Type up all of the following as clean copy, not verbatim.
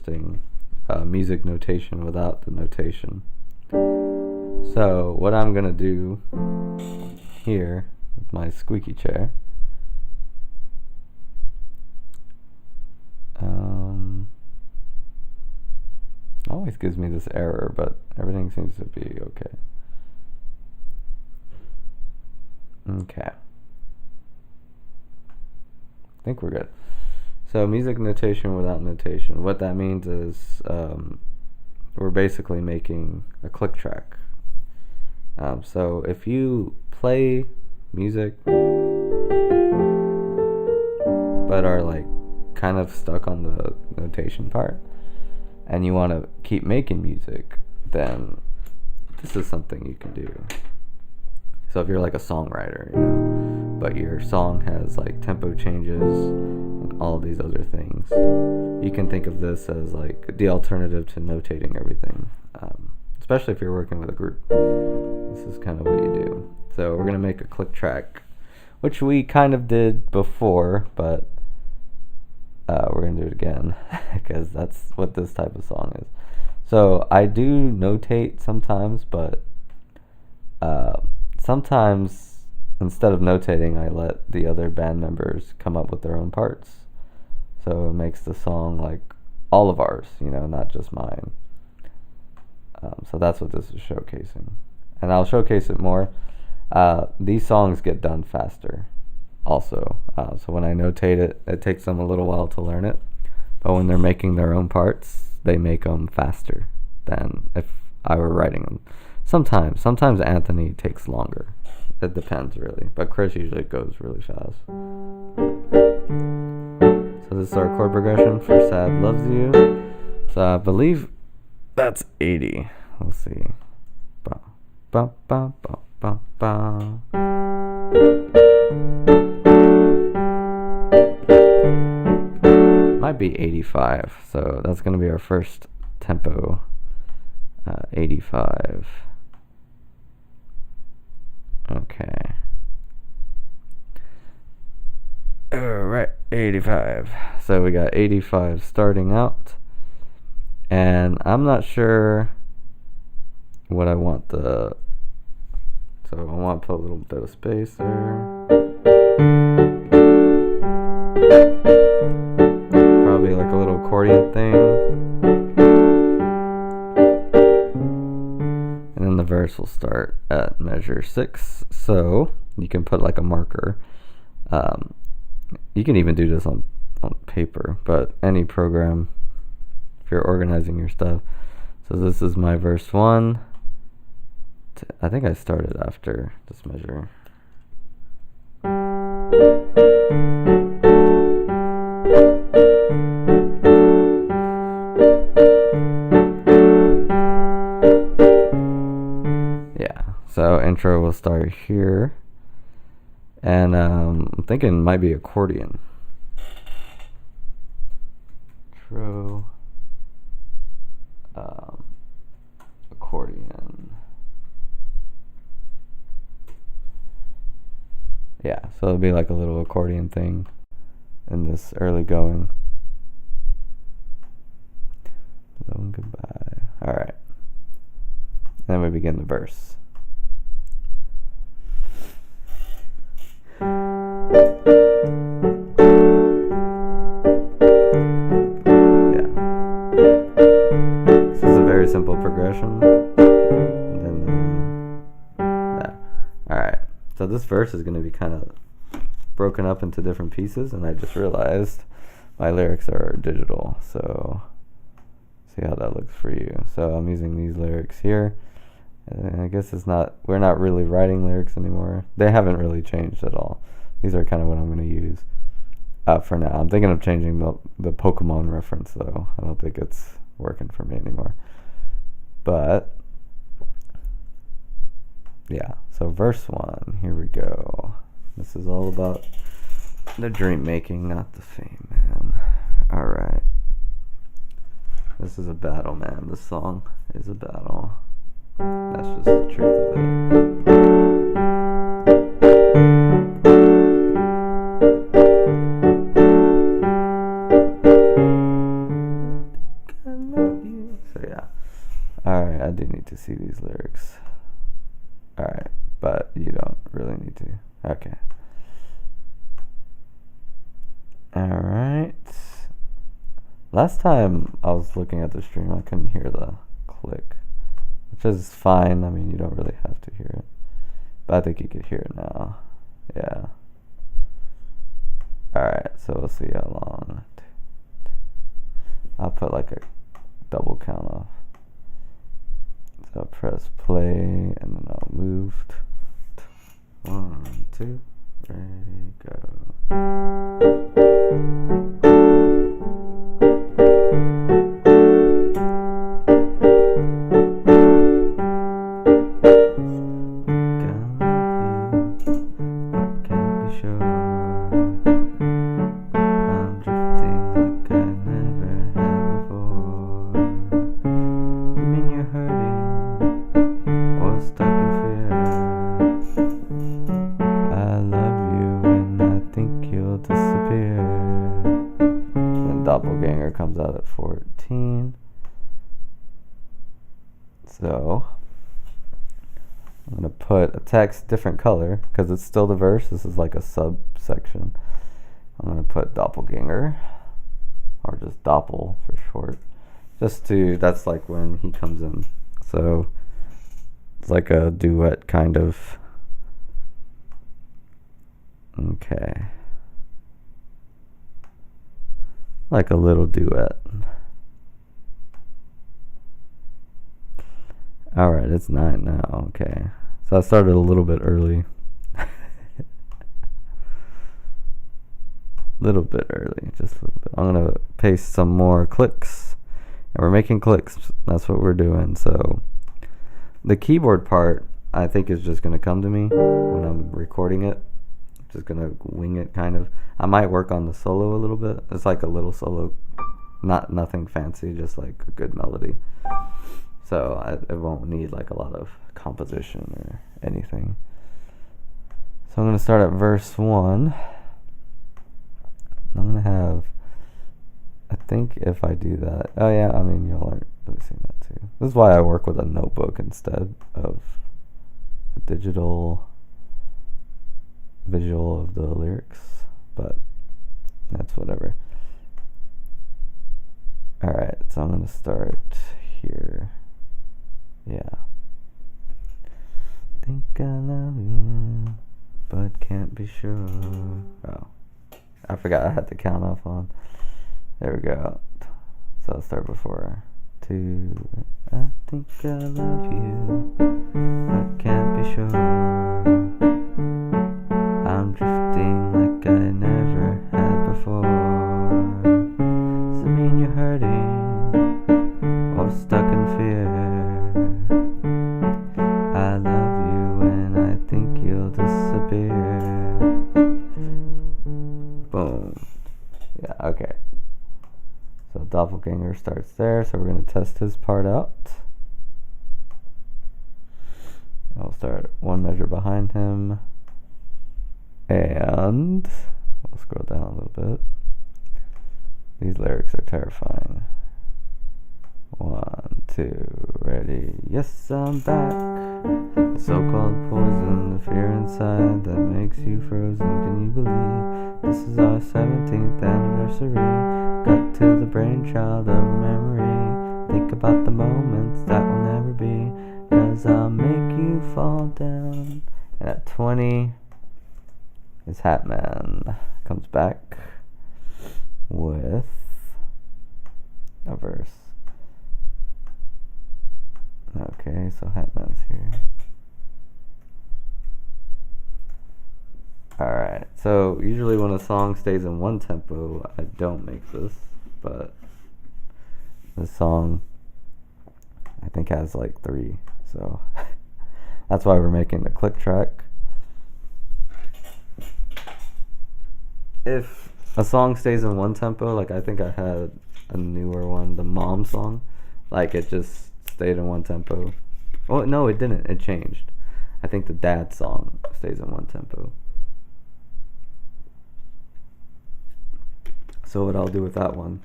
interesting music notation without the notation. So what I'm gonna do here with my squeaky chair, always gives me this error, but everything seems to be okay. Okay, I think we're good. So music notation without notation. What that means is we're basically making a click track. So if you play music but are like kind of stuck on the notation part and you want to keep making music, then this is something you can do. So if you're like a songwriter, but your song has like tempo changes and all these other things, you can think of this as like the alternative to notating everything, especially if you're working with a group. This is kind of what you do. So we're going to make a click track, which we kind of did before, but we're going to do it again because that's what this type of song is. So I do notate sometimes, but sometimes instead of notating, I let the other band members come up with their own parts. So it makes the song like all of ours, not just mine. So that's what this is showcasing. And I'll showcase it more. These songs get done faster also. So when I notate it, it takes them a little while to learn it. But when they're making their own parts, they make them faster than if I were writing them. Sometimes Anthony takes longer. It depends really, but Chris usually goes really fast. So this is our chord progression for Sad Loves You. So I believe that's 80. Let's see. Ba, ba, ba, ba, ba, ba. Might be 85. So that's going to be our first tempo. 85. Okay. Alright, 85. So we got 85 starting out. And I'm not sure what I want so I want to put a little bit of space there. Probably like a little accordion thing. And then the verse will start at measure 6. So you can put like a marker. You can even do this on paper, but any program, if you're organizing your stuff. So this is my verse 1. I think I started after this measure. Yeah, so intro will start here. And I'm thinking it might be accordion. Intro. Accordion. Yeah, so it'll be like a little accordion thing in this early going. Hello and goodbye. Alright. Then we begin the verse. Yeah. This is a very simple progression. And then that. Alright. So this verse is going to be kind of broken up into different pieces, and I just realized my lyrics are digital, so see how that looks for you. So I'm using these lyrics here, and I guess we're not really writing lyrics anymore. They haven't really changed at all. These are kind of what I'm going to use for now. I'm thinking of changing the Pokemon reference, though. I don't think it's working for me anymore. But yeah, so verse 1, here we go. This is all about the dream making, not the fame, man. Alright. This is a battle, man. This song is a battle. That's just the truth of it. I do need to see these lyrics. Alright, but you don't really need to. Okay. Alright. Last time I was looking at the stream, I couldn't hear the click, which is fine. I mean, you don't really have to hear it, but I think you could hear it now. Yeah. Alright, so we'll see how long. I'll put like a double count off. So I'll press play and then I'll move. 1, 2, ready, go. Doppelganger comes out at 14. So I'm gonna put a text different color because it's still the verse. This is like a subsection. I'm gonna put Doppelganger, or just Doppel for short. That's like when he comes in. So it's like a duet kind of. Okay. Like a little duet. Alright, it's 9 now. Okay. So I started a little bit early. Little bit early. Just a little bit. I'm going to paste some more clicks. And we're making clicks. That's what we're doing. So the keyboard part, I think, is just going to come to me when I'm recording it. Just gonna wing it kind of. I might work on the solo a little bit. It's like a little solo, nothing fancy, just like a good melody. So it won't need like a lot of composition or anything. So I'm gonna start at verse 1. I'm gonna have, I think if I do that, oh yeah, I mean y'all aren't really seeing that too. This is why I work with a notebook instead of a digital visual of the lyrics, but that's whatever. Alright, so I'm gonna start here. Yeah. Think I love you, but can't be sure. Oh, I forgot I had to count off on. There we go. So I'll start before 2. I think I love you, but can't be sure. I'm drifting like I never had before. Does it mean you're hurting or stuck in fear? I love you and I think you'll disappear. Boom. Yeah, okay. So Doppelganger starts there, so we're going to test his part out. I'll start one measure behind him. And we'll scroll down a little bit. These lyrics are terrifying. 1, 2, ready. Yes, I'm back. The so-called poison, the fear inside that makes you frozen. Can you believe this is our 17th anniversary? Got to the brainchild of a memory. Think about the moments that will never be, 'cause I'll make you fall down. And at 20 is Hatman comes back with a verse. Okay, so Hatman's here. Alright, so usually when a song stays in one tempo, I don't make this, but this song I think has like 3, so that's why we're making the click track. If a song stays in one tempo, like I think I had a newer one, the Mom song, like it just stayed in one tempo. Oh no, it didn't, it changed. I think the Dad song stays in one tempo. So what I'll do with that one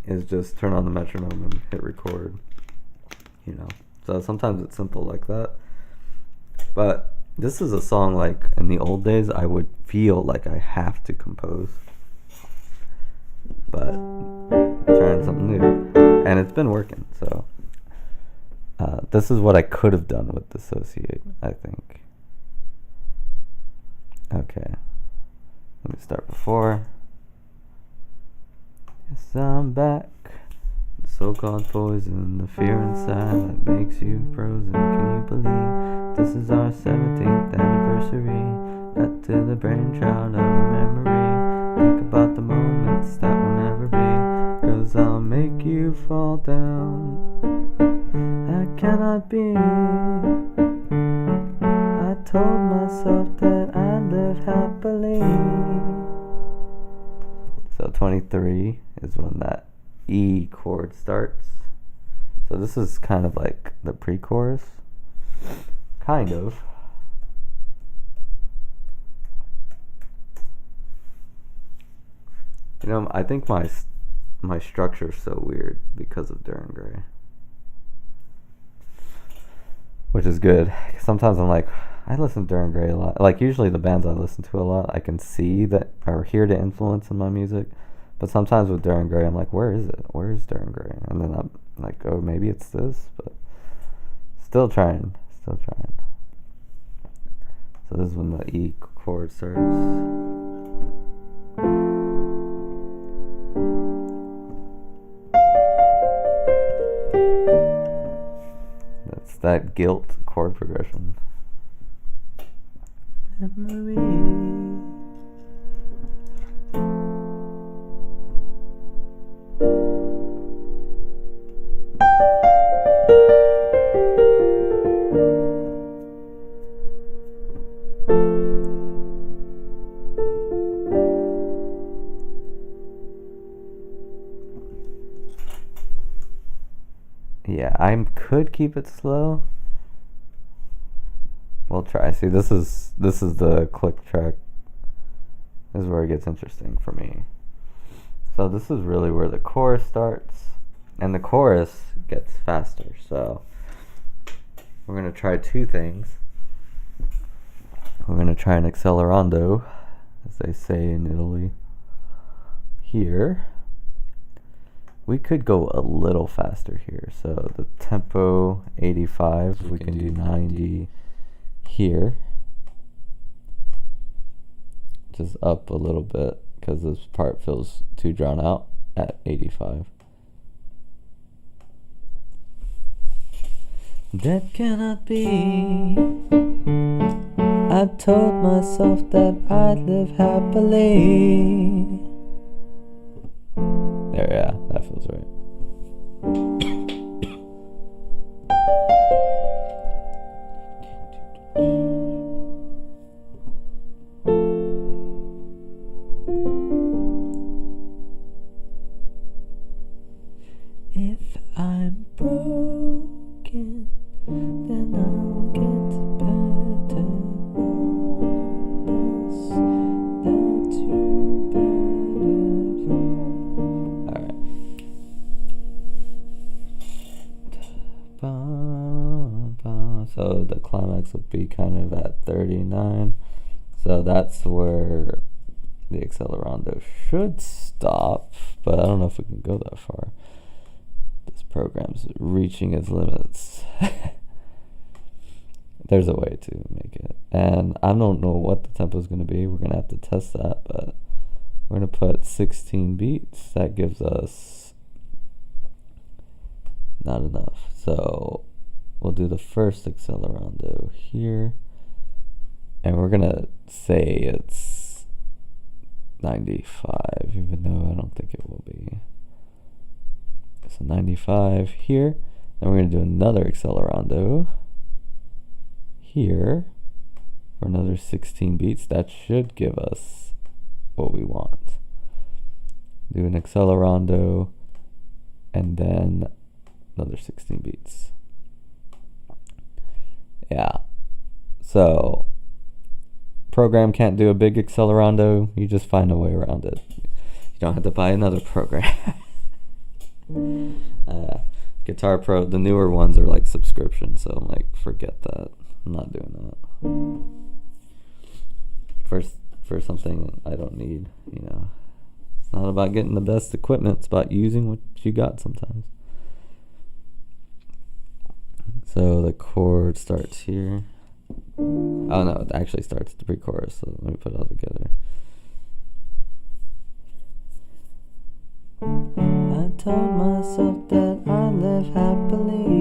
is just turn on the metronome and hit record you know. So sometimes it's simple like that. But this is a song like in the old days I would feel like I have to compose. But trying something new. And it's been working, so this is what I could have done with Dissociate, I think. Okay. Let me start before. Yes, I'm back. The so-called poison, the fear inside that makes you frozen. Can you believe this is our 17th anniversary? Cut to the brainchild of a memory. Think about the moments that will never be. 'Cause I'll make you fall down. That cannot be. I told myself that I'd live happily. So 23 is when that E chord starts. So this is kind of like the pre-chorus. Kind of. You know, I think my structure is so weird because of Dir en Grey. Which is good. Sometimes I'm like, I listen to Dir en Grey a lot. Like, usually the bands I listen to a lot, I can see that or hear the influence in my music. But sometimes with Dir en Grey, I'm like, where is it? Where is Dir en Grey? And then I'm like, oh, maybe it's this. But still trying. So this is when the E chord starts. That's that guilt chord progression. Memory. Yeah, I could keep it slow. We'll try. See, this is the click track. This is where it gets interesting for me. So this is really where the chorus starts, and the chorus gets faster. So we're gonna try two things. We're gonna try an accelerando, as they say in Italy. Here. We could go a little faster here. So the tempo 85, we can do 90 here. Just up a little bit because this part feels too drawn out at 85. That cannot be. I told myself that I'd live happily. There, yeah, that feels right. If I'm broken, then I'll get better. That's you better. Alright. So the climax will be kind of at 39. So that's where the accelerando should stop, but I don't know if we can go that far. This program's reaching its limits. There's a way to make it. And I don't know what the tempo is going to be. We're going to have to test that, but we're going to put 16 beats. That gives us not enough. So we'll do the first accelerando here. And we're going to say it's 95, even though I don't think it will be. So 95 here. Then we're going to do another accelerando here for another 16 beats. That should give us what we want. Do an accelerando and then another 16 beats. Yeah. So program can't do a big accelerando. You just find a way around it. You don't have to buy another program. Guitar Guitar Pro, the newer ones are like subscription, so I'm like, forget that. I'm not doing that. For something I don't need, you know. It's not about getting the best equipment, it's about using what you got sometimes. So the chord starts here. Oh no, it actually starts at the pre-chorus, so let me put it all together. I told myself that I live happily.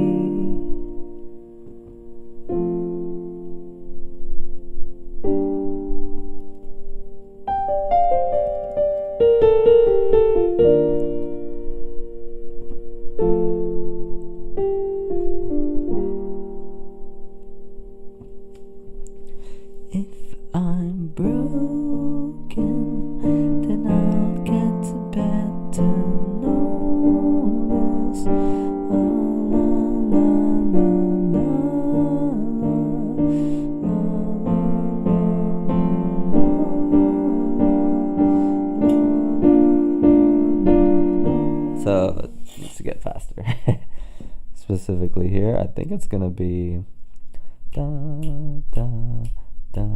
If I'm broken, then I'll get better notice. La, la, la, la, la, la, la. So it needs to get faster. Specifically here, I think it's gonna be da da.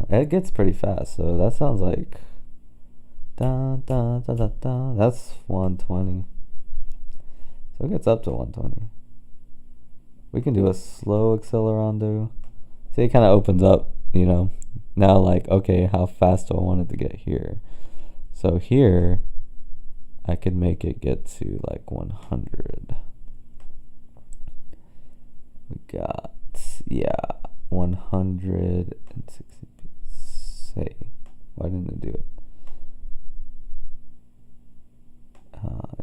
It gets pretty fast, so that sounds like da da da da da. That's 120. So it gets up to 120. We can do a slow accelerando. See, it kind of opens up, you know. Now, like, okay, how fast do I want it to get here? So here, I could make it get to like 100. We got, yeah, 160. Say, why didn't it do it?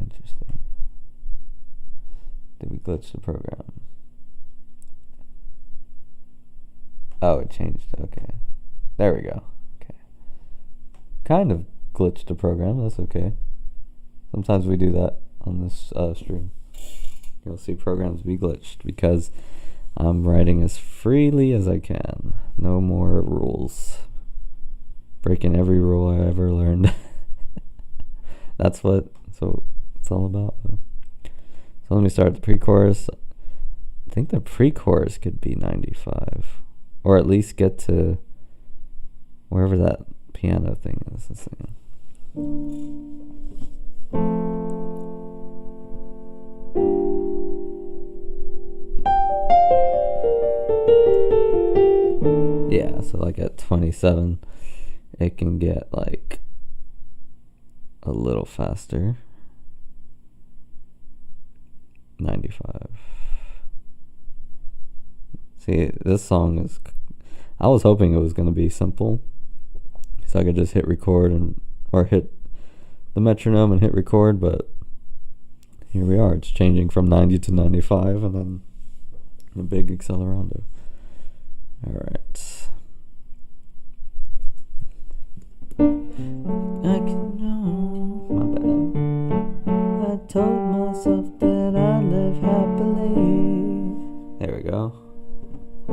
Interesting. Did we glitch the program? Oh, it changed. Okay. There we go. Okay. Kind of glitched the program. That's okay. Sometimes we do that on this stream. You'll see programs be glitched because I'm writing as freely as I can. No more rules. Breaking every rule I ever learned. That's what it's all about. So let me start the pre-chorus. I think the pre-chorus could be 95, or at least get to wherever that piano thing is. Let's see. Yeah, so like at 27. It can get like a little faster. 95. See, this song is, I was hoping it was going to be simple, so I could just hit record or hit the metronome and hit record, but here we are. It's changing from 90 to 95 and then a big accelerando. All right. I can know, my bad. I told myself that I live happily. There we go. A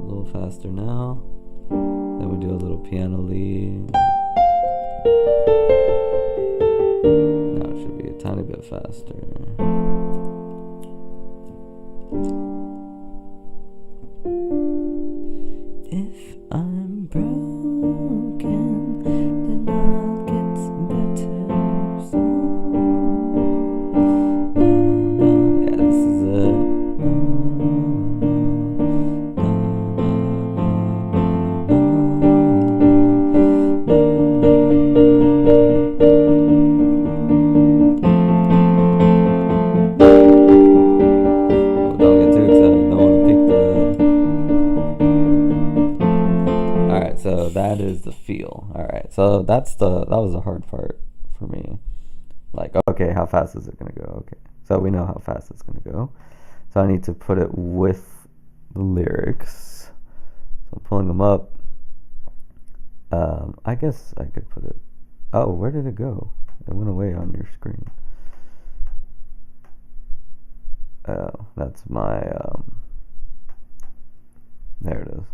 little faster now. Then we do a little piano lead. Now it should be a tiny bit faster. If I'm broken, then I'll get better soon. Yeah, this is it. Oh, don't get too excited. Don't want to pick the. Alright, so that is the feel. Alright, so that was the hard part for me. Like, okay, how fast is it gonna go? Okay, so we know how fast it's gonna go. So I need to put it with the lyrics. So I'm pulling them up. I guess I could put it. Oh, where did it go? It went away on your screen. Oh, that's my. There it is.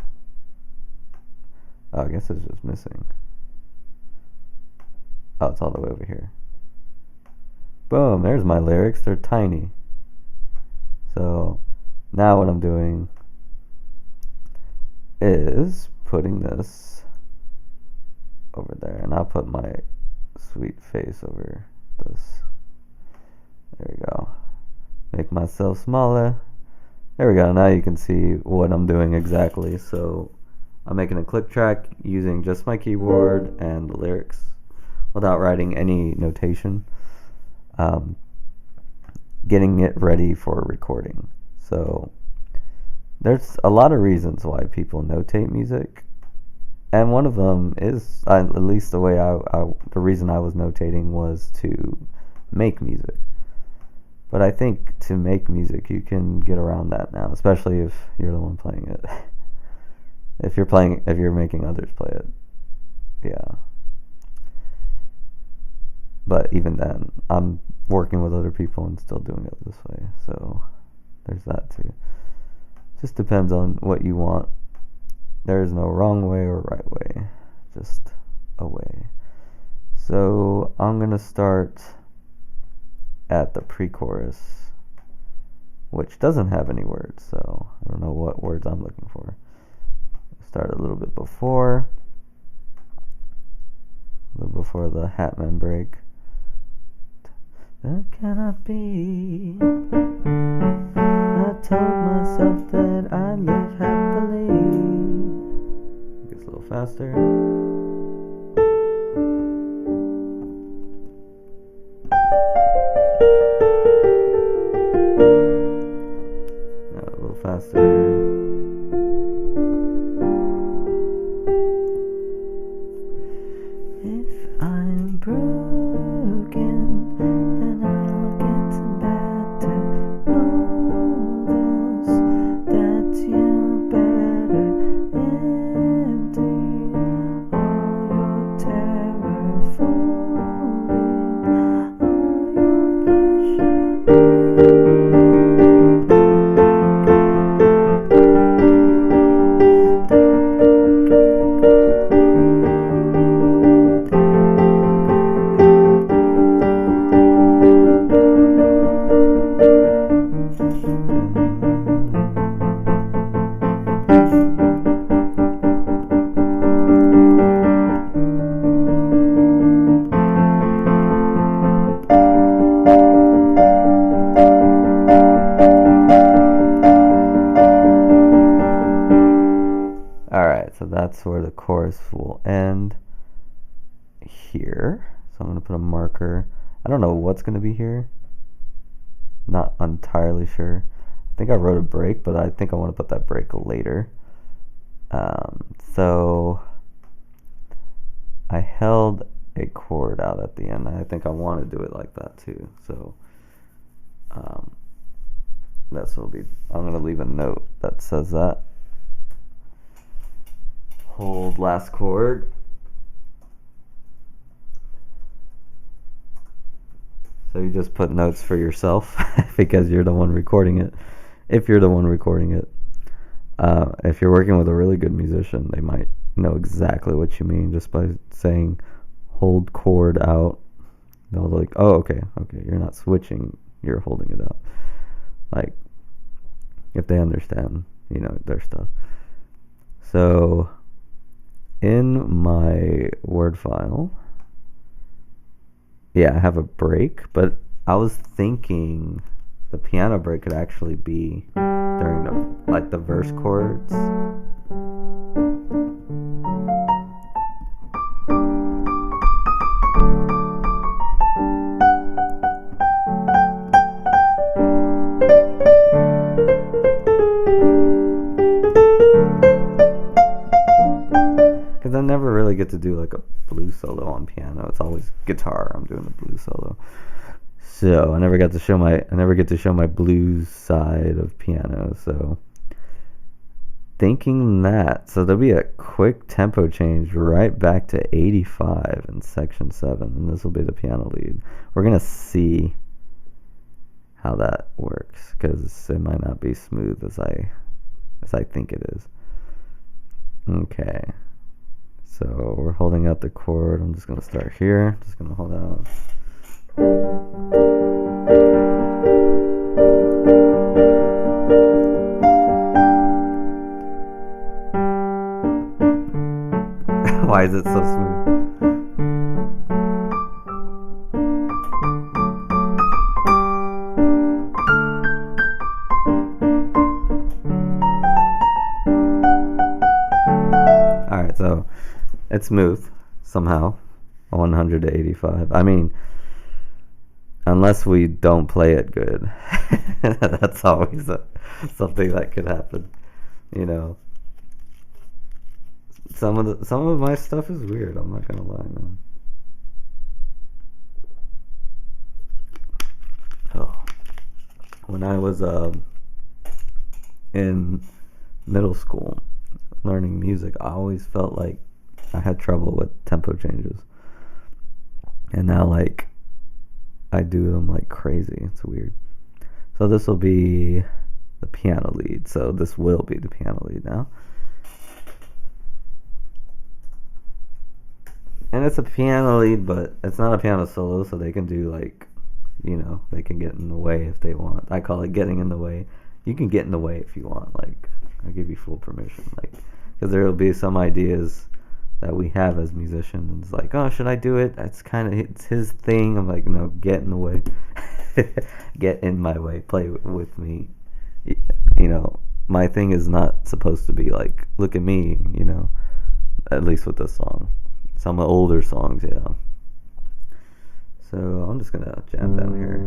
Oh, I guess it's just missing. Oh, it's all the way over here. Boom, there's my lyrics. They're tiny. Now what I'm doing is putting this over there, and I'll put my sweet face over this. There we go. Make myself smaller. There we go. Now you can see what I'm doing exactly. So I'm making a click track using just my keyboard and the lyrics without writing any notation. Getting it ready for recording. So there's a lot of reasons why people notate music, and one of them is, at least the way the reason I was notating was to make music. But I think to make music, you can get around that now, especially if you're the one playing it. If you're making others play it, yeah. But even then, I'm working with other people and still doing it this way, so there's that too. Just depends on what you want. There is no wrong way or right way, just a way. So I'm gonna start at the pre-chorus, which doesn't have any words, so I don't know what words I'm looking for. Start a little bit before the Hatman break. That cannot be. I told myself that I'd live happily. Gets a little faster. Now a little faster. If I'm broken, then I'll get better. Know this, that you better empty all your terror folding, all your Alright, so that's where the chorus will end here. So I'm going to put a marker. I don't know what's going to be here. Not entirely sure. I think I wrote a break, but I think I want to put that break later. So I held a chord out at the end. I think I want to do it like that too. So that's what will be. I'm going to leave a note that says that. Hold last chord. So you just put notes for yourself because you're the one recording it. If you're the one recording it. If you're working with a really good musician, they might know exactly what you mean just by saying hold chord out. They'll be like, oh, okay, you're not switching, you're holding it out. Like, if they understand, their stuff. So in my Word file, yeah, I have a break, but I was thinking the piano break could actually be during the verse chords. Because I never really get to do like a blues solo on piano. It's always guitar. I'm doing the blues solo. So I never get to show my blues side of piano. So thinking that, so there'll be a quick tempo change right back to 85 in section 7, and this will be the piano lead. We're gonna see how that works because it might not be smooth as I think it is. Okay. So we're holding out the chord. I'm just going to start here. Just going to hold out. Why is it so smooth? Alright, so it's smooth somehow. 100 to 85. I mean, unless we don't play it good. That's always something that could happen. You know. Some of my stuff is weird, I'm not gonna lie, man. Oh. When I was in middle school learning music, I always felt like I had trouble with tempo changes. And now like I do them like crazy. It's weird. So this will be the piano lead. So this will be the piano lead now. And it's a piano lead, but it's not a piano solo, so they can do like, you know, they can get in the way if they want. I call it getting in the way. You can get in the way if you want. Like, I give you full permission. Like, because there will be some ideas that we have as musicians. And it's like, oh, should I do it? That's kind of it's his thing. I'm like, no, get in the way. Get in my way. Play with me. You know, my thing is not supposed to be like, look at me, you know, at least with this song. Some older songs, yeah. So I'm just gonna jam down here.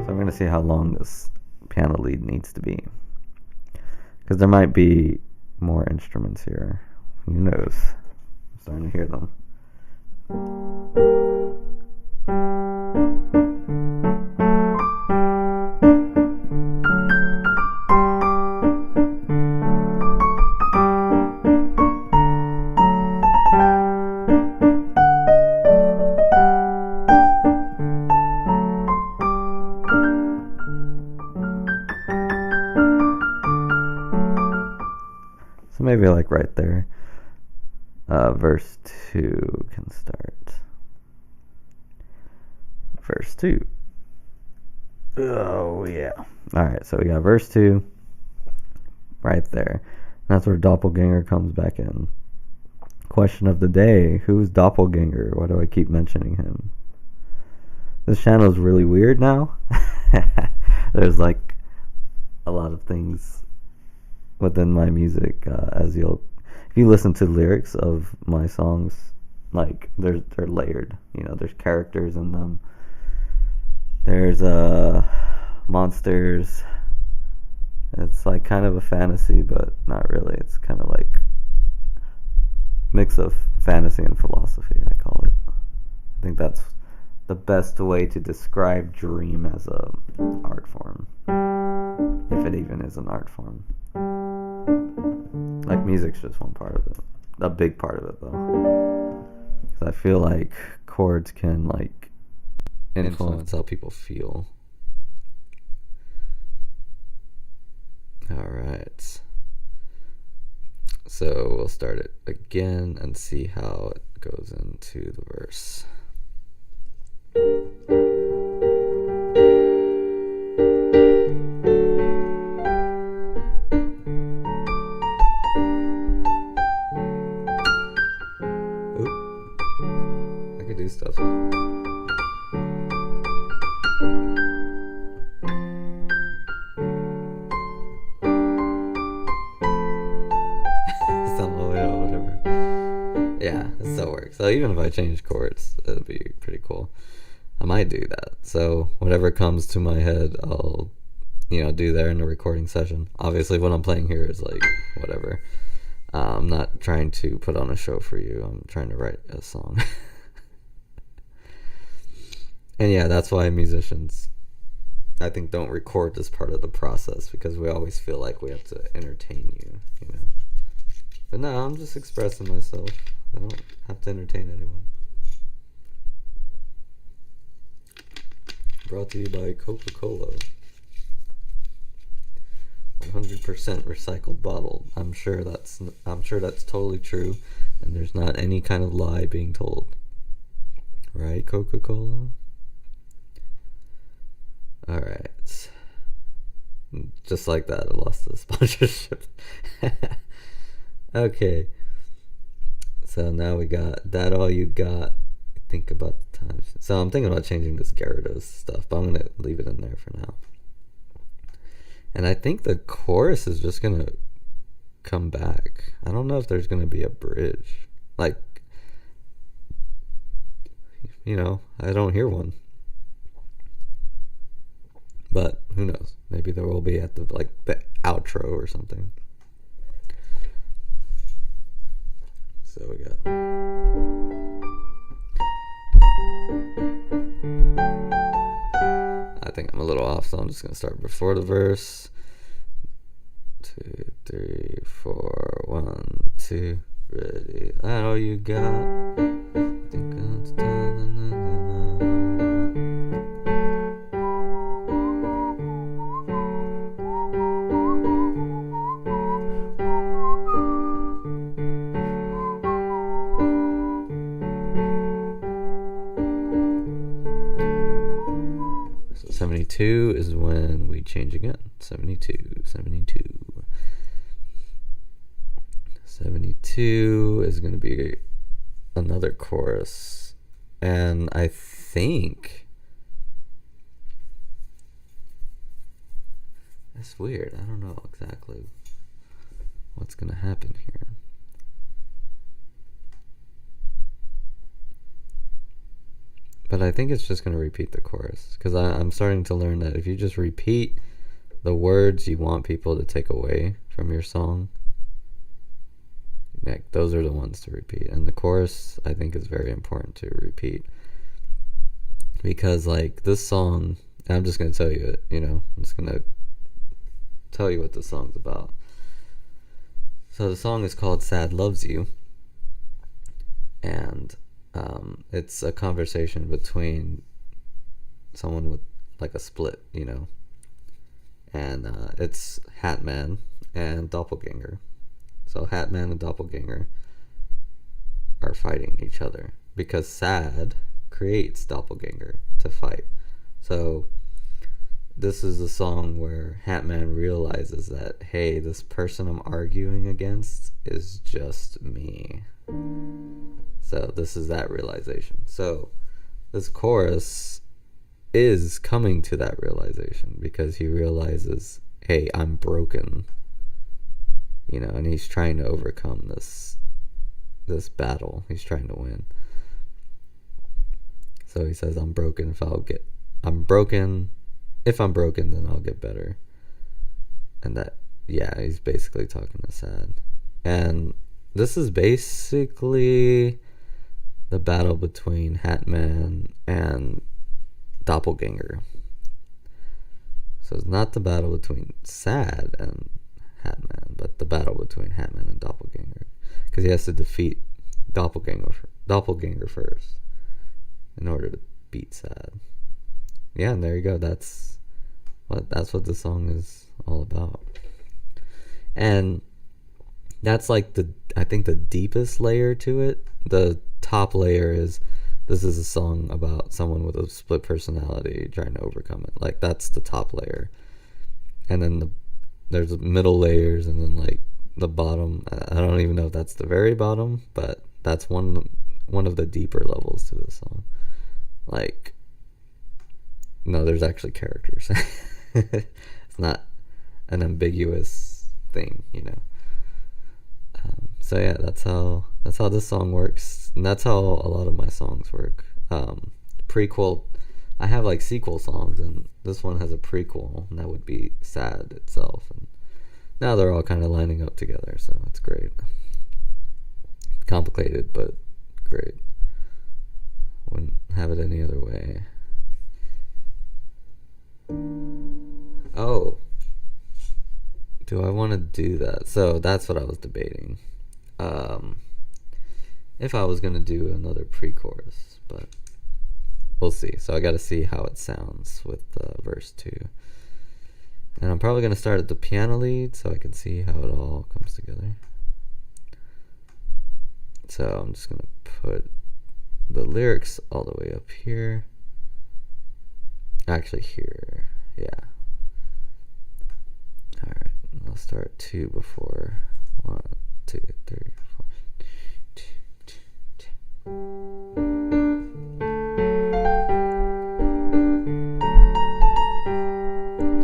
So I'm gonna see how long this piano lead needs to be, because there might be more instruments here. Who knows? I'm starting to hear them. So maybe like right there, verse 2 can start. Verse 2. Oh yeah. Alright, so we got verse 2 right there. That's where Doppelganger comes back in. Question of the day: who's Doppelganger? Why do I keep mentioning him? This channel is really weird now. There's like a lot of things within my music, if you listen to lyrics of my songs, like they're layered. You know, there's characters in them. There's monsters. It's like kind of a fantasy, but not really. It's kind of like mix of fantasy and philosophy, I call it. I think that's the best way to describe Dream as a art form, if it even is an art form. Like, music's just one part of it, a big part of it though, because I feel like chords can like influence how people feel. Alright, so we'll start it again and see how it goes into the verse. I could do stuff. Yeah, it still works. So even if I change chords, it'll be pretty cool. I might do that. So whatever comes to my head, I'll, do there in the recording session. Obviously, what I'm playing here is like whatever. I'm not trying to put on a show for you. I'm trying to write a song. And yeah, that's why musicians, I think, don't record this part of the process, because we always feel like we have to entertain you, But no, I'm just expressing myself. I don't have to entertain anyone. Brought to you by Coca-Cola. 100% recycled bottle. I'm sure that's totally true, and there's not any kind of lie being told. Right, Coca-Cola? Alright. Just like that, I lost the sponsorship. Okay. So now we got that all you got. Think about the times. So I'm thinking about changing this Gyarados stuff, but I'm gonna leave it in there for now. And I think the chorus is just gonna come back. I don't know if there's gonna be a bridge. Like, I don't hear one. But who knows? Maybe there will be at the outro or something. So we got. I think I'm a little off, so I'm just gonna start before the verse. 2, 3, 4, 1, 2, ready. That all you got. Think it's So 72 is when we change again. 72. 72 is going to be another chorus. And I think that's weird. I don't know exactly what's going to happen here. But I think it's just going to repeat the chorus, because I'm starting to learn that if you just repeat the words you want people to take away from your song, those are the ones to repeat. And the chorus, I think, is very important to repeat, because this song, I'm just going to tell you it, I'm just going to tell you what the song's about. So the song is called Sad Loves You, and it's a conversation between someone with a split, and it's Hatman and Doppelganger. So Hatman and Doppelganger are fighting each other because Sad creates Doppelganger to fight. So this is a song where Hatman realizes that, hey, this person I'm arguing against is just me. So this is that realization. So this chorus is coming to that realization, because he realizes, hey, I'm broken, and he's trying to overcome this battle. He's trying to win. So he says, I'm broken. If I'm broken, then I'll get better. And that, he's basically talking to Sad. And this is basically the battle between Hatman and Doppelganger. So it's not the battle between Sad and Hatman, but the battle between Hatman and Doppelganger, because he has to defeat Doppelganger first in order to beat Sad. Yeah, and there you go. That's what the song is all about. And that's I think the deepest layer to it. The top layer is, this is a song about someone with a split personality trying to overcome it. That's the top layer. And then there's middle layers, and then the bottom. I don't even know if that's the very bottom, but that's one of the deeper levels to the song. No, there's actually characters. It's not an ambiguous thing, So yeah, that's how this song works, and that's how a lot of my songs work. Prequel, I have sequel songs, and this one has a prequel, and that would be Sad itself. And now they're all kind of lining up together, so it's great. Complicated, but great. Wouldn't have it any other way. Oh, do I want to do that? So that's what I was debating. If I was going to do another pre-chorus, but we'll see. So I got to see how it sounds with verse 2. And I'm probably going to start at the piano lead so I can see how it all comes together. So I'm just going to put the lyrics all the way up here. Actually here, yeah. Alright, I'll start 2 before 1, 2, 3, 4. 2, 2, 2.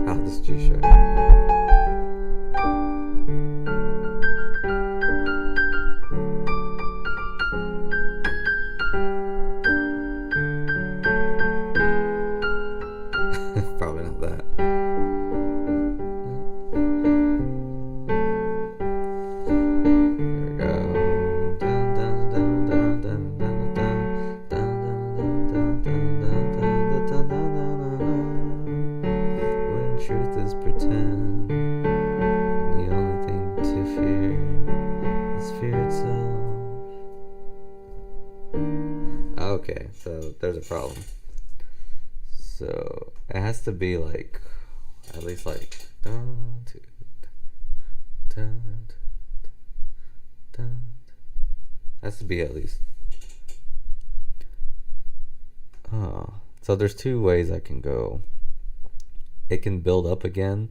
Ah, this is G sharp. Probably not that. Truth is pretend, and the only thing to fear is fear itself. Okay, so there's a problem. So it has to be like at least like has to be at least. So there's two ways I can go. It can build up again,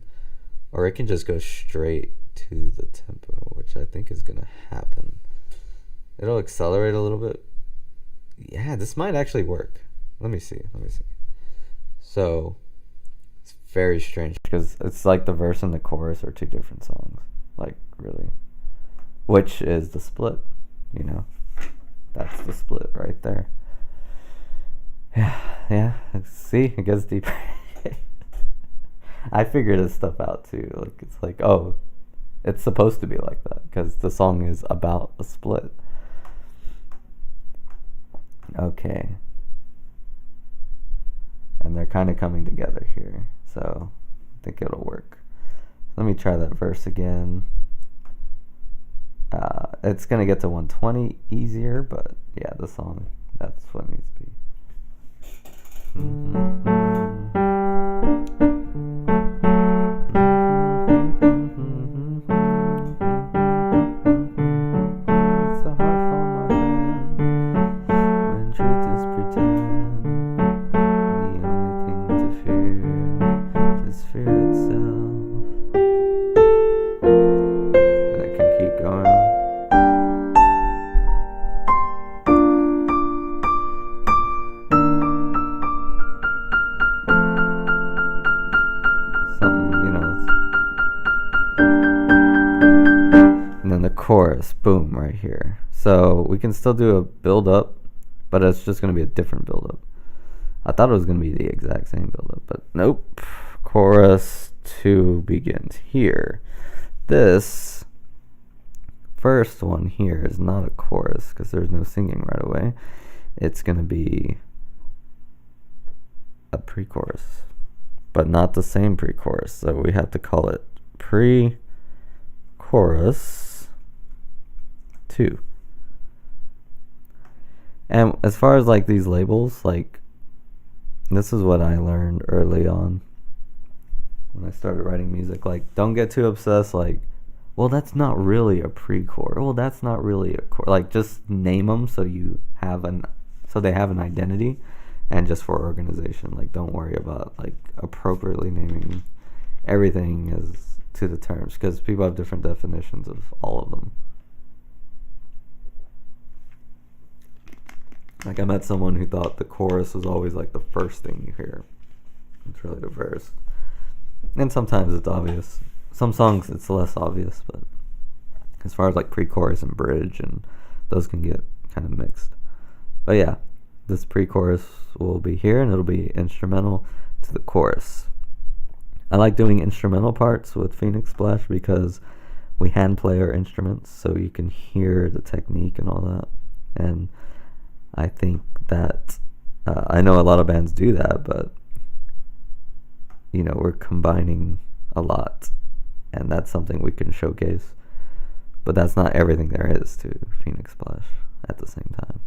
or it can just go straight to the tempo, which I think is gonna happen. It'll accelerate a little bit. Yeah, this might actually work. Let me see. So it's very strange because it's like the verse and the chorus are two different songs, like really, which is the split, that's the split right there. Yeah, see, it gets deeper. I figured this stuff out too. Like, it's like, oh, it's supposed to be like that because the song is about a split. Okay. And they're kind of coming together here, so I think it'll work. Let me try that verse again. It's gonna get to 120 easier, but yeah, the song, that's what it needs to be. It's a hard fall, my friend, when truth is pretend. The only thing to fear is fear itself. And I can keep going. And then the chorus, boom, right here. So we can still do a build up, but it's just going to be a different build up. I thought it was going to be the exact same build up, but nope. Chorus 2 begins here. This first one here is not a chorus because there's no singing right away. It's going to be a pre-chorus, but not the same pre-chorus. So we have to call it pre-chorus 2. And as far as like these labels, like this is what I learned early on when I started writing music. Like, don't get too obsessed, like, well, that's not really a pre-chord, well, that's not really a chord. Like, just name them so they have an identity, and just for organization, like, don't worry about like appropriately naming everything as to the terms, because people have different definitions of all of them. Like, I met someone who thought the chorus was always like the first thing you hear. It's really the verse. And sometimes it's obvious. Some songs it's less obvious, but as far as like pre-chorus and bridge, and those can get kind of mixed. But yeah, this pre-chorus will be here, and it'll be instrumental to the chorus. I like doing instrumental parts with Phoenix Splash because we hand play our instruments, so you can hear the technique and all that. And I think that I know a lot of bands do that, but we're combining a lot, and that's something we can showcase. But that's not everything there is to Phoenix Splash at the same time,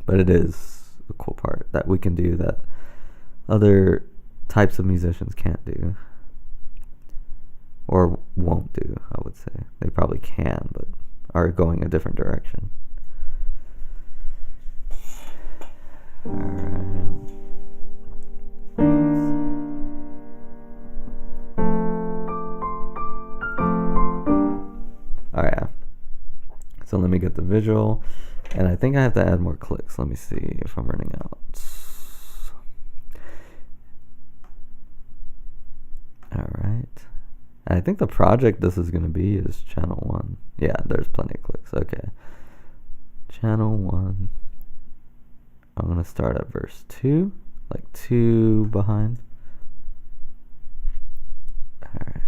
But it is a cool part that we can do that other types of musicians can't do, or won't do. I would say they probably can, but are going a different direction. Alright, So let me get the visual. And I think I have to add more clicks. Let me see if I'm running out. Alright. I think the project this is going to be is channel 1. Yeah, there's plenty of clicks. Okay. Channel 1. I'm going to start at verse 2. Like 2 behind. Alright.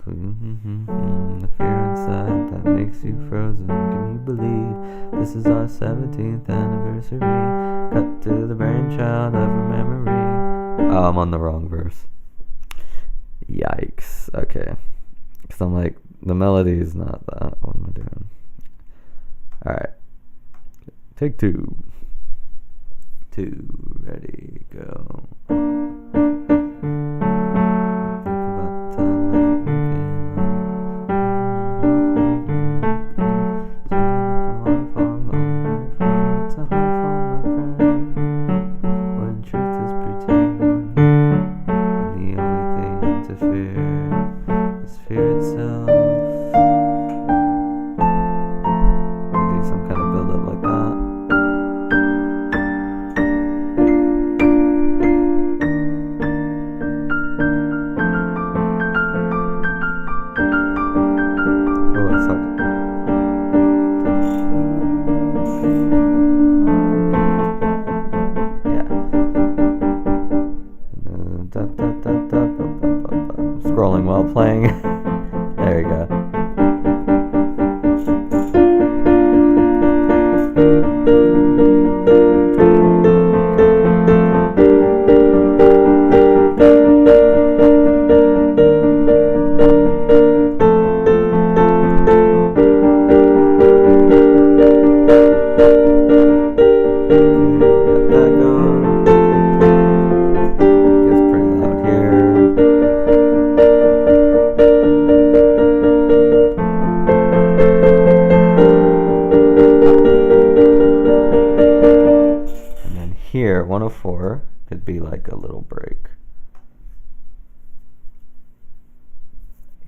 The fear inside that makes you frozen. Can you believe this is our 17th anniversary? Cut to the brainchild of a memory. Oh, I'm on the wrong verse. Yikes. Okay. Because I'm like, the melody is not that. What am I doing? Alright. Take 2. 2. Ready, go. Scrolling while playing. There you go. Here, 104 could be like a little break.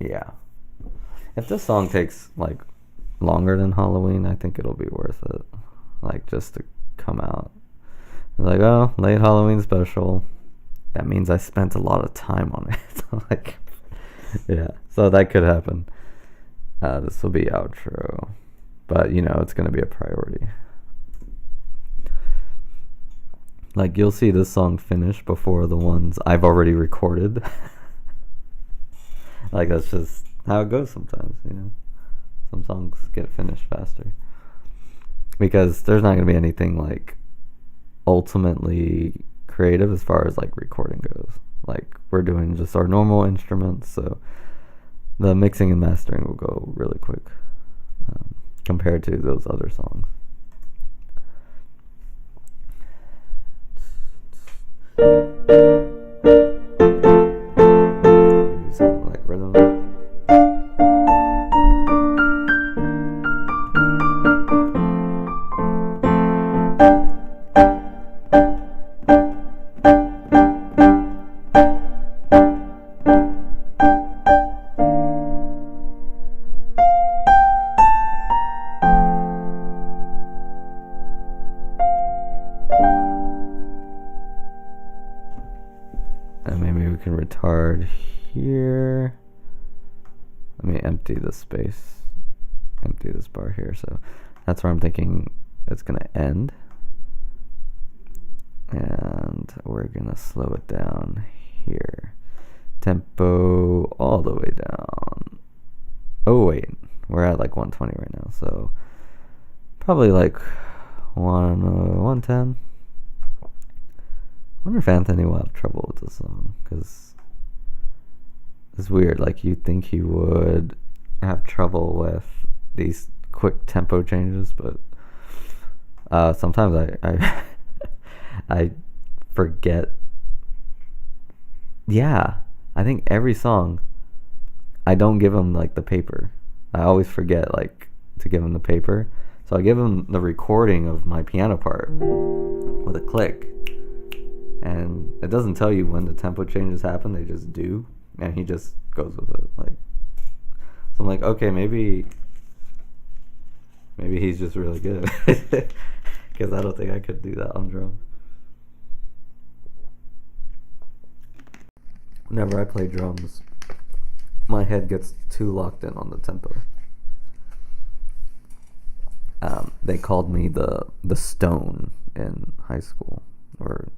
Yeah. If this song takes like longer than Halloween, I think it'll be worth it. Like just to come out. Like, oh, late Halloween special. That means I spent a lot of time on it. Like, yeah. So that could happen. This will be outro. But you know, it's gonna be a priority. Like, you'll see this song finish before the ones I've already recorded. Like, that's just how it goes sometimes, you know? Some songs get finished faster. Because there's not going to be anything, like, ultimately creative as far as, like, recording goes. Like, we're doing just our normal instruments, so the mixing and mastering will go really quick compared to those other songs. Do something like rhythm. And maybe we can retard here. Let me empty the space. Empty this bar here. So that's where I'm thinking it's going to end. And we're going to slow it down here. Tempo all the way down. Oh, wait. We're at like 120 right now. So probably like 110. I wonder if Anthony will have trouble with this song, because it's weird. Like, you'd think he would have trouble with these quick tempo changes, but sometimes I forget. Yeah, I think every song I don't give him like the paper. I always forget like to give him the paper, so I give him the recording of my piano part with a click. And it doesn't tell you when the tempo changes happen, they just do, and he just goes with it. So I'm like, okay, maybe he's just really good. Because I don't think I could do that on drums. Whenever I play drums, my head gets too locked in on the tempo. They called me the Stone in high school, or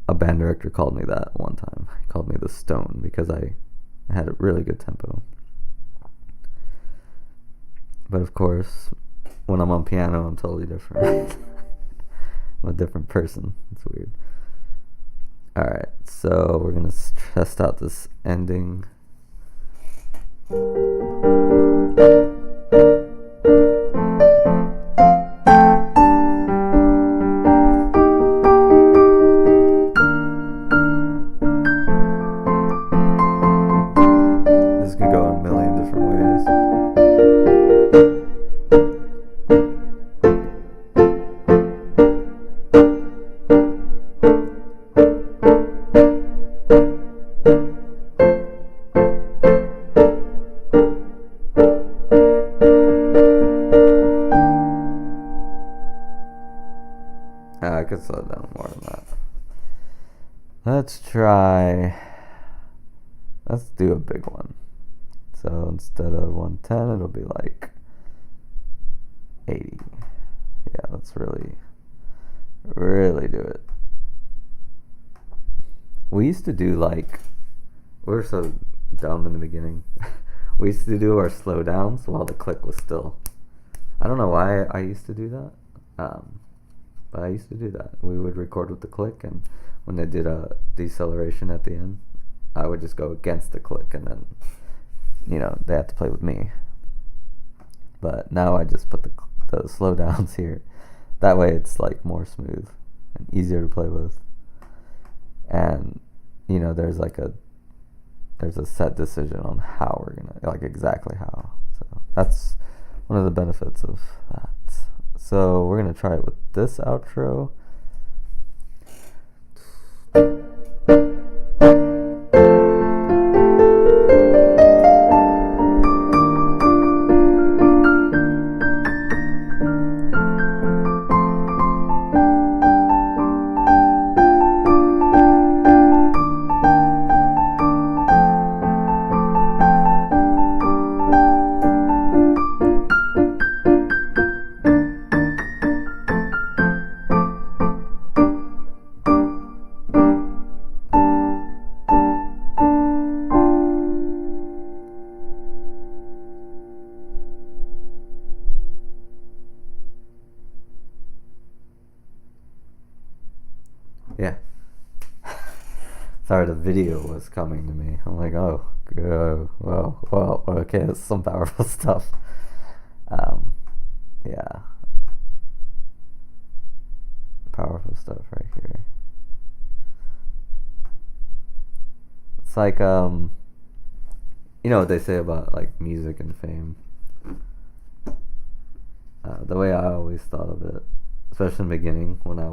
a band director called me that one time. He called me the Stone because I had a really good tempo. But of course, when I'm on piano, I'm totally different. I'm a different person. It's weird. Alright, so we're gonna test out this ending. This could go a million different ways. I could slow down more than that. Let's do a big one. So instead of 110, it'll be like 80. Yeah, let's really do it. We used to do we were so dumb in the beginning. We used to do our slow downs while the click was still. I don't know why I used to do that. But I used to do that. We would record with the click, and when they did a deceleration at the end, I would just go against the click, and then, they had to play with me. But now I just put the slow downs here. That way it's more smooth and easier to play with. And, there's a set decision on how we're gonna, exactly how. So that's one of the benefits of that. So we're going to try it with this outro. Yeah. Sorry, the video was coming to me. I'm like, oh, well, okay, that's some powerful stuff. Yeah. Powerful stuff right here. It's like, you know what they say about, music and fame? The way I always thought of it, especially in the beginning, when that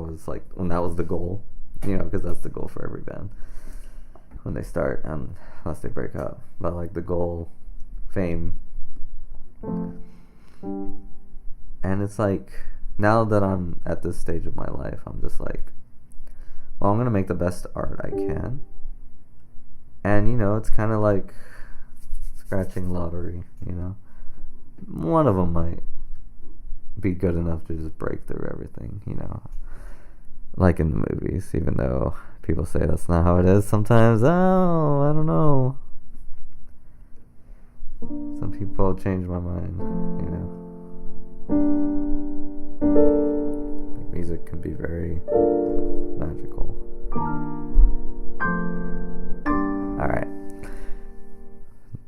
was the goal, because that's the goal for every band when they start, unless they break up. But the goal, fame, and it's now that I'm at this stage of my life, I'm just well, I'm gonna make the best art I can, and it's kind of like scratching lottery. One of them might be good enough to just break through everything, like in the movies, even though people say that's not how it is sometimes. Oh, I don't know. Some people change my mind, I think music can be very magical. Alright.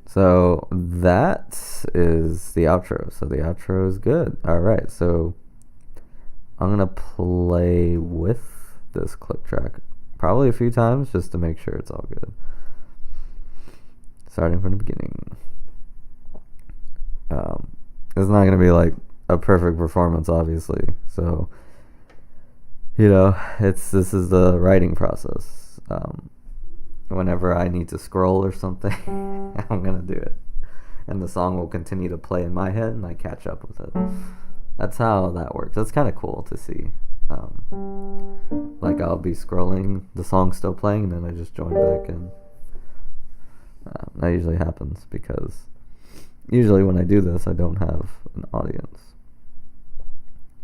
So that is the outro. So the outro is good. Alright, so I'm going to play with this click track probably a few times just to make sure it's all good. Starting from the beginning. It's not going to be a perfect performance, obviously. So, this is the writing process. Whenever I need to scroll or something, I'm going to do it. and the song will continue to play in my head, and I catch up with it. That's how that works. That's kind of cool to see. Like I'll be scrolling, the song's still playing, and then I just join back in. That usually happens because usually when I do this, I don't have an audience.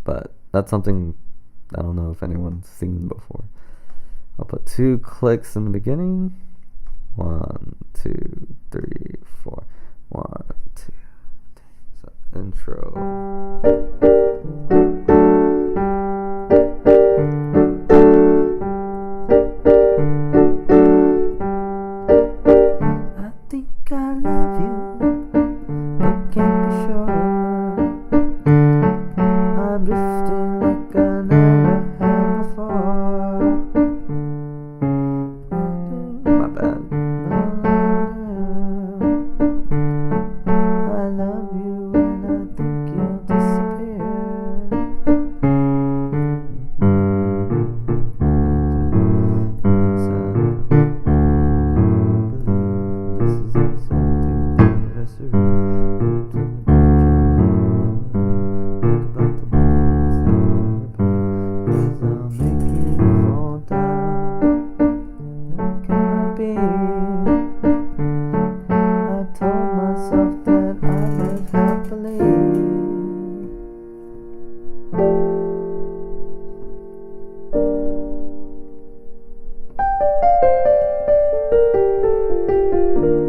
But that's something I don't know if anyone's seen before. I'll put 2 clicks in the beginning. 1, 2, 3, 4. 1, 2, 3. So intro. I think I love you, but can't be sure. I'm drifting like I never had before. My bad. I love you and I think you'll disappear.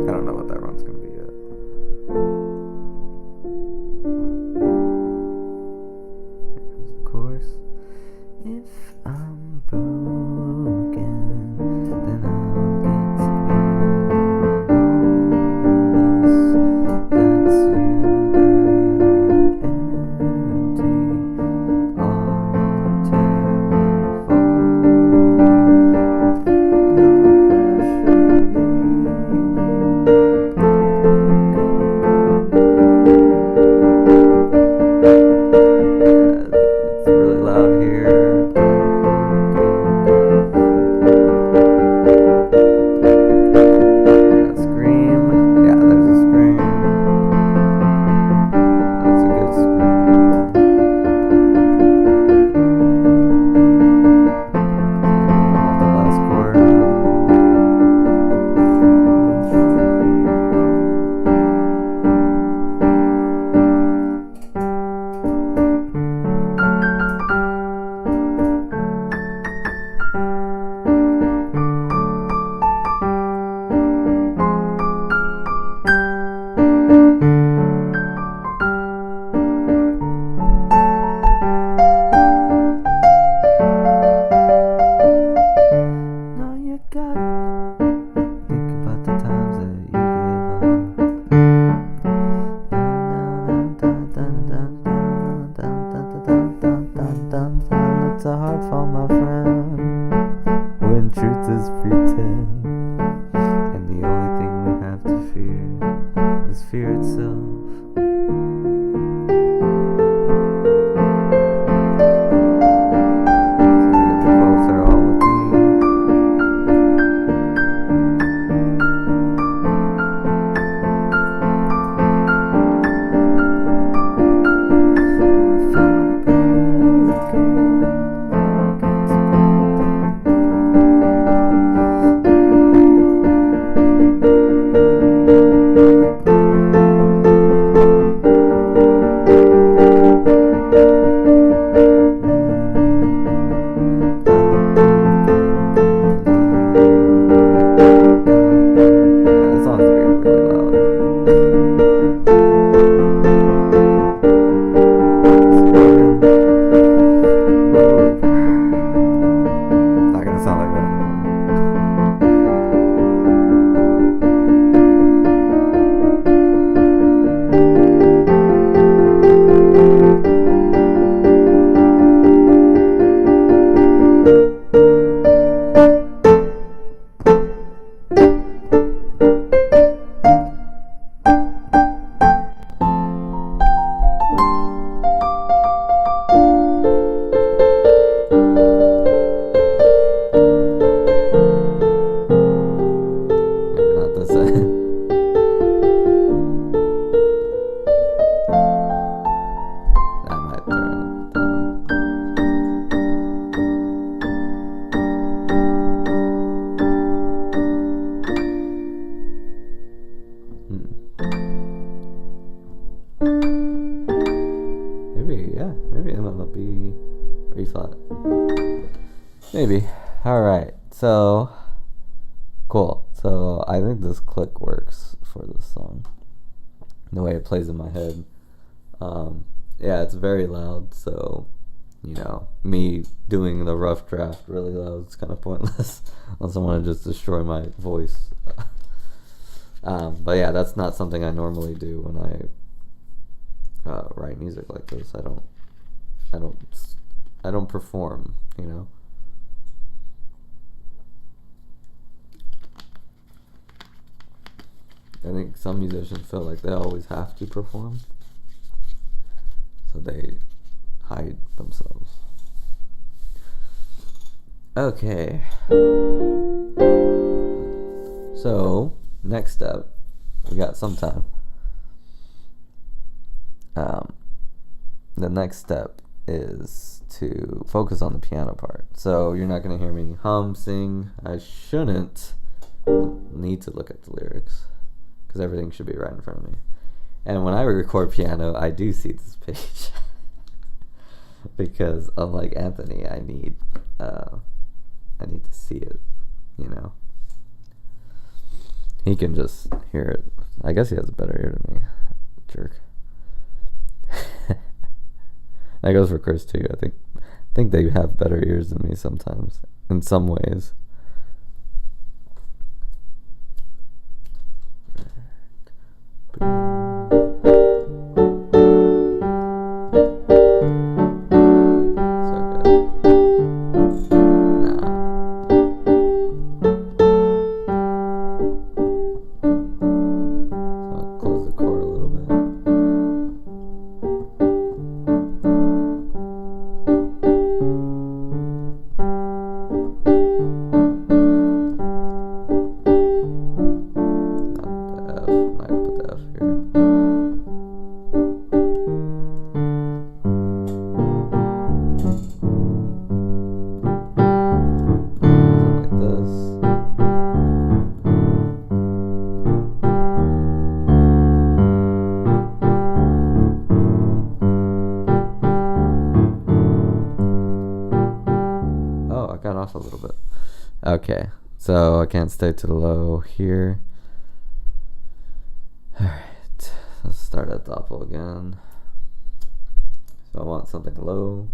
I don't know what that run's gonna be yet. Here comes the chorus. If I'm broken, then I'll get to that's you empty all your terror It's really loud here. Got a scream. Yeah, there's a scream. That's a good scream. The last chord. Now you got think about the times that you gave up. It's a hard fall, my friend, when truth is pretend, and the only thing we have to fear is fear itself. Maybe. Alright, so cool. So I think this click works for this song. The way it plays in my head. Yeah, it's very loud, so me doing the rough draft really loud is kind of pointless unless I want to just destroy my voice. But yeah, that's not something I normally do when I write music like this. I don't perform, I think some musicians feel like they always have to perform, so they hide themselves. Okay. So, next step. We got some time. The next step is to focus on the piano part. So, you're not going to hear me hum, sing. I shouldn't need to look at the lyrics because everything should be right in front of me. And when I record piano, I do see this page. Because unlike Anthony, I need to see it, He can just hear it. I guess he has a better ear than me. Jerk. That goes for Chris too. I think they have better ears than me sometimes, in some ways. A little bit. Okay, so I can't stay to the low here. Alright, let's start at doppel again. So I want something low.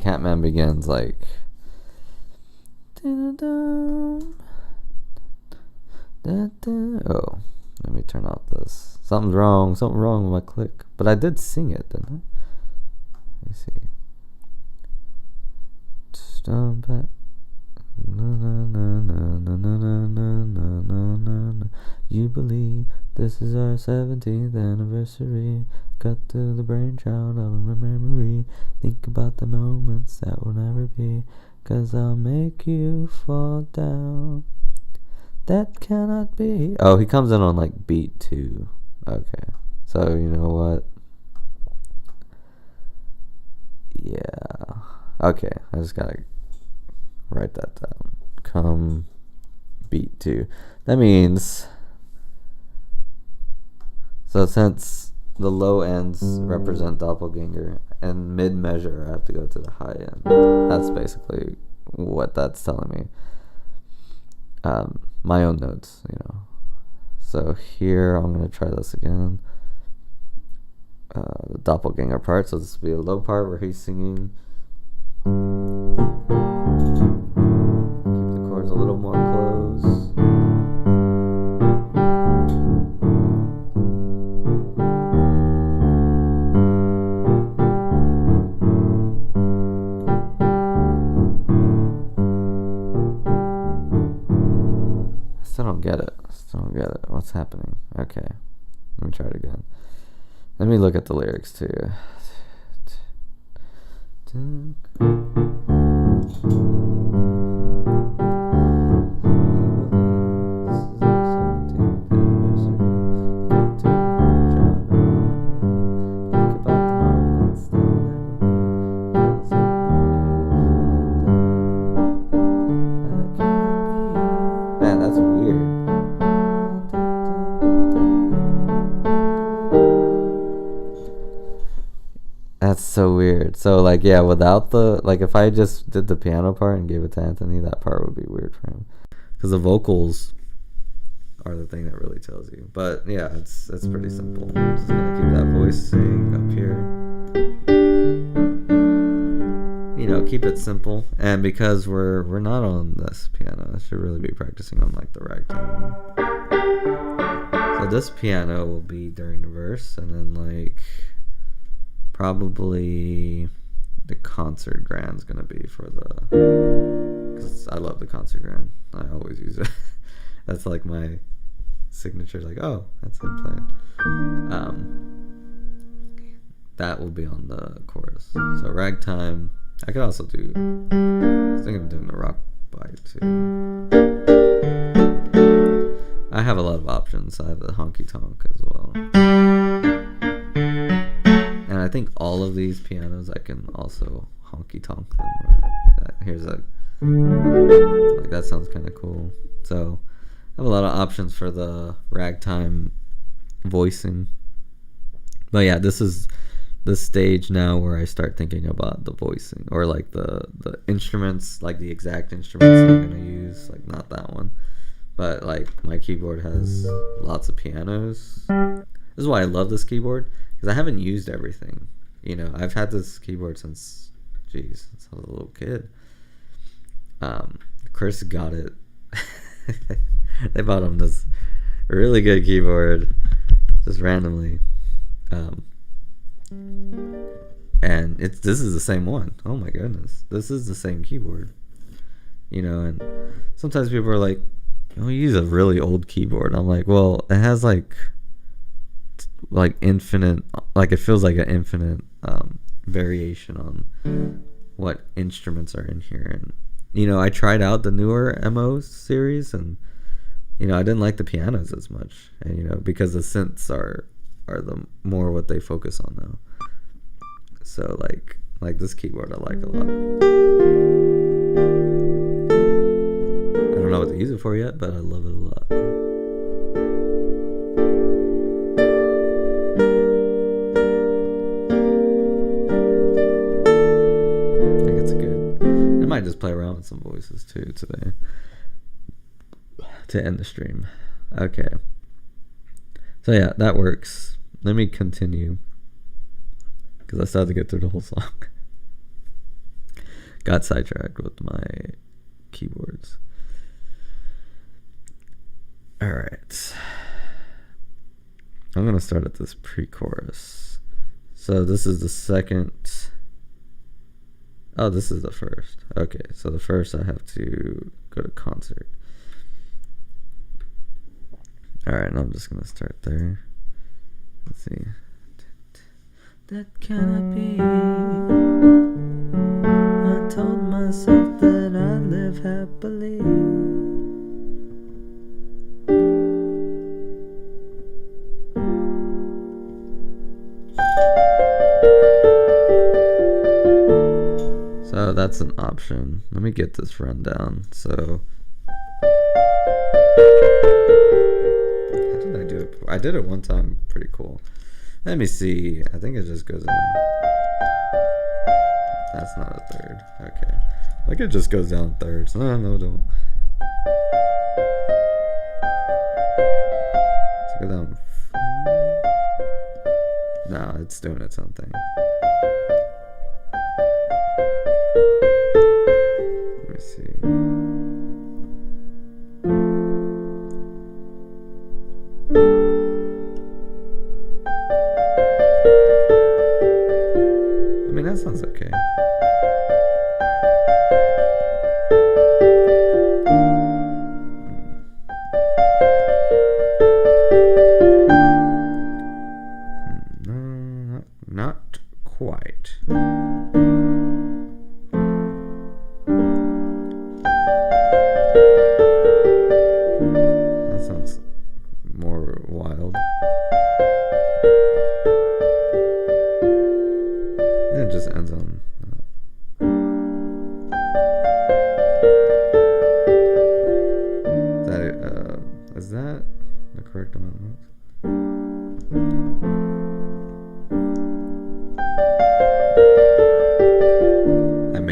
Catman begins like oh, let me turn off this. Something wrong with my click. But I did sing it, didn't I? Let me see. Stomp back. You believe this is our 17th anniversary. Cut to the brainchild of a memory. Think about the moments that will never be. 'Cause I'll make you fall down. That cannot be. Oh, he comes in on like beat 2. Okay. So, you know what? Yeah. Okay. I just gotta write that down. Come beat 2. That means, so since the low ends represent doppelganger and mid measure I have to go to the high end. That's basically what that's telling me. My own notes, So here I'm gonna try this again. The doppelganger part, so this will be a low part where he's singing. Keep the chords a little more close. Still don't get it. What's happening? Okay. Let me try it again. Let me look at the lyrics too. That's so weird. So like, yeah, without the like, if I just did the piano part and gave it to Anthony, that part would be weird for him, because the vocals are the thing that really tells you. But yeah, it's pretty simple. I'm just gonna keep that voicing up here. You know, keep it simple. And because we're not on this piano, I should really be practicing on like the ragtime. So this piano will be during the verse, and then like probably the concert grand's gonna be for the, because I love the concert grand. I always use it. That's like my signature. Like, oh, that's him playing. That will be on the chorus. So ragtime. I could also do, I think I'm doing the rock bite too. I have a lot of options. I have the honky tonk as well. And I think all of these pianos I can also honky tonk them. Here's a, like, that sounds kind of cool. So I have a lot of options for the ragtime voicing. But yeah, this is the stage now where I start thinking about the voicing, or like the instruments, like the exact instruments I'm gonna use, like not that one, but like my keyboard has lots of pianos. This is why I love this keyboard, because I haven't used everything. You know, I've had this keyboard since I was a little kid. Chris got it. They bought him this really good keyboard just randomly. And this is the same one. Oh my goodness, this is the same keyboard. You know, and sometimes people are like, "Oh, you use a really old keyboard." I'm like, well, it has like infinite, like it feels like an infinite variation on what instruments are in here. And you know, I tried out the newer MO series, and you know, I didn't like the pianos as much, and you know, because the synths are the more what they focus on now. So like this keyboard I like a lot. I don't know what to use it for yet, but I love it a lot. I think it's good. I might just play around with some voices too today to end the stream. Okay. So yeah, that works. Let me continue, because I still have to get through the whole song. Got sidetracked with my keyboards. Alright. I'm going to start at this pre-chorus. So this is the second. Oh, this is the first. Okay, so the first I have to go to concert. Alright, and I'm just going to start there. Let's see. That cannot be. I told myself that I'd live happily. So that's an option. Let me get this rundown. So how did I do it? I did it one time. Pretty cool. Let me see. I think it just goes in. That's not a third. Okay. Like it just goes down thirds. No, don't. Let's go down. No, it's doing its own thing. Let me see. I mean, that sounds okay. No, not quite. That sounds more wild. It just ends on that. Is that the correct amount of notes?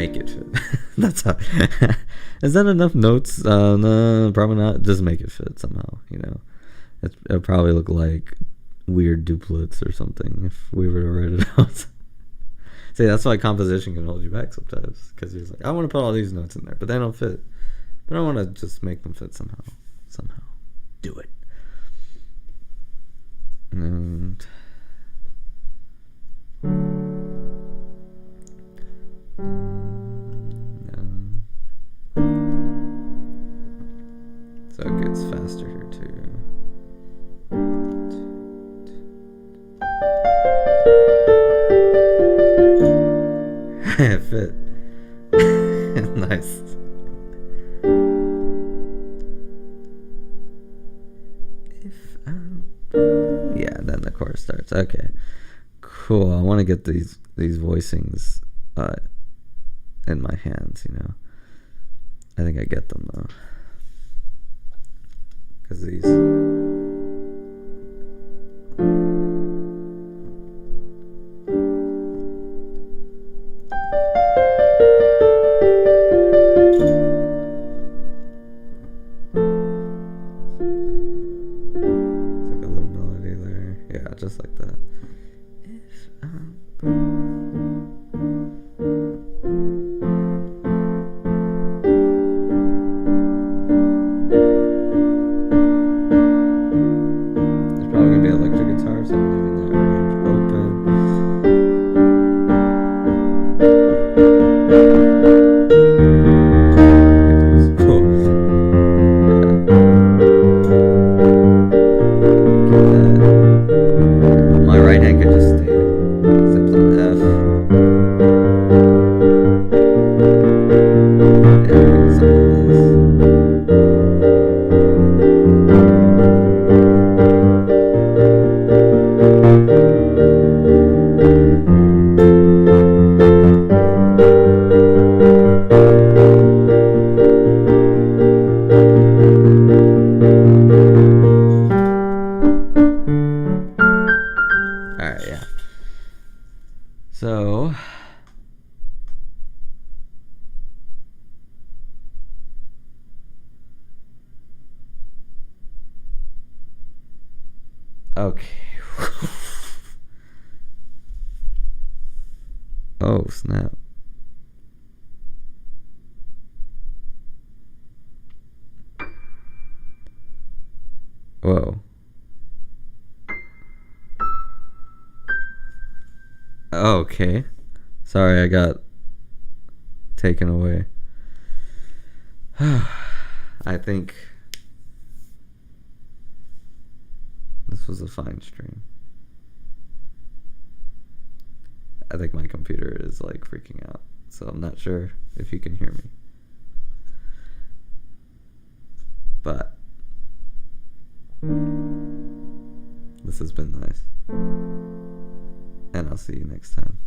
make it fit. That's how. Is that enough notes? No, probably not. Just make it fit somehow. It'll probably look like weird duplets or something if we were to write it out. See, that's why composition can hold you back sometimes, because you're like, I want to put all these notes in there, but they don't fit. But I want to just make them fit somehow. Do it. And so it gets faster here too. It fit. Nice. Yeah, then the chorus starts. Okay, cool. I want to get these voicings in my hands. I think I get them though, because these. Just like that. There's probably gonna be electric guitar, so I'm leaving that range open. Cool. My right hand could just stay except on F. Yeah, something like this. Alright, yeah. So okay. Oh, snap. Whoa. Okay. Sorry, I got taken away. I think this was a fine stream. I think my computer is like freaking out, so I'm not sure if you can hear me. But this has been nice. And I'll see you next time.